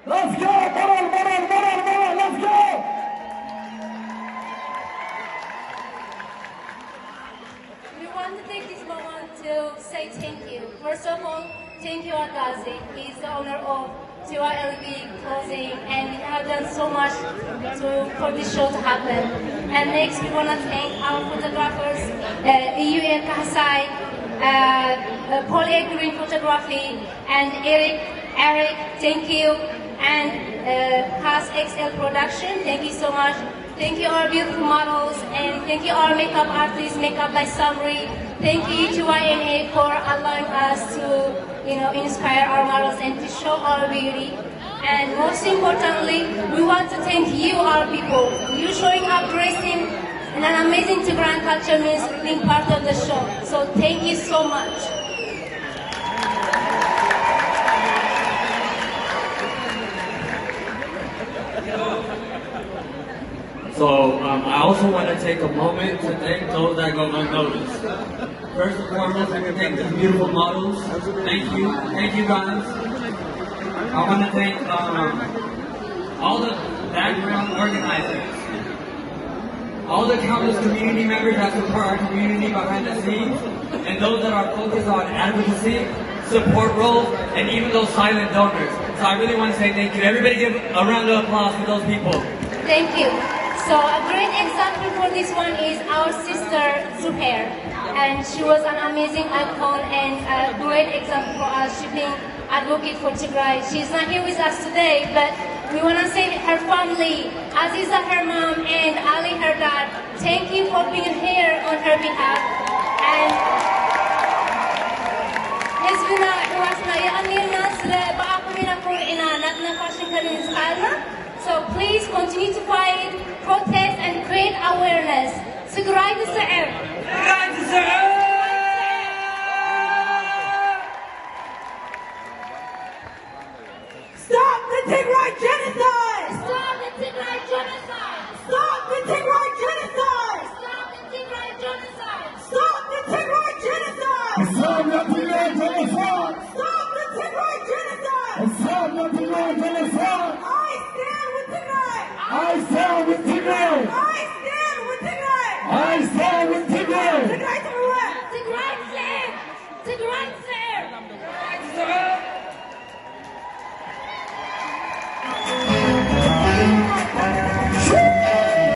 Let's go! Moral, let's go! We want to take this moment to say thank you. First of all, thank you, Agazi. He's the owner of Tiwa LB Clothing, and he has done so much for this show to happen. And next, we want to thank our photographers, EUN Kahasai, Polygreen Photography, and Eric, thank you, and Has XL Production, thank you so much. Thank you our beautiful models, and thank you our makeup artists, Makeup by Samri. Thank you to YNA for allowing us to, inspire our models and to show our beauty. And most importantly, we want to thank you, our people. You showing up dressing in an amazing Tigrayan culture means being part of the show. So thank you so much. So I also want to take a moment to thank those that go unnoticed. First and foremost, I can thank the beautiful models. Thank you guys. I want to thank all the background organizers, all the countless community members that support our community behind the scenes, and those that are focused on advocacy, support roles, and even those silent donors. So I really want to say thank you. Everybody give a round of applause for those people. Thank you. So a great example for this one is our sister Zuhair, and she was an amazing icon and a great example for us. She's been advocate for Tigray. She's not here with us today, but we want to say her family, Aziza her mom and Ali her dad, thank you for being here on her behalf. And حزبنا حواسنا يغني الناس بأقومنا كورئنا نتنا فاشن كرين سقالنا. So please continue to fight, protest, and create awareness. Tigray تسعر. Tigray تسعر. Stop the Tigray genocide! Stop the Tigray genocide! Stop the Tigray genocide! Stop the Tigray genocide! Stop the Tigray genocide! Stop the Tigray genocide! Stop the Tigray genocide! Stop the Tigray genocide! I stand with Tigray! I stand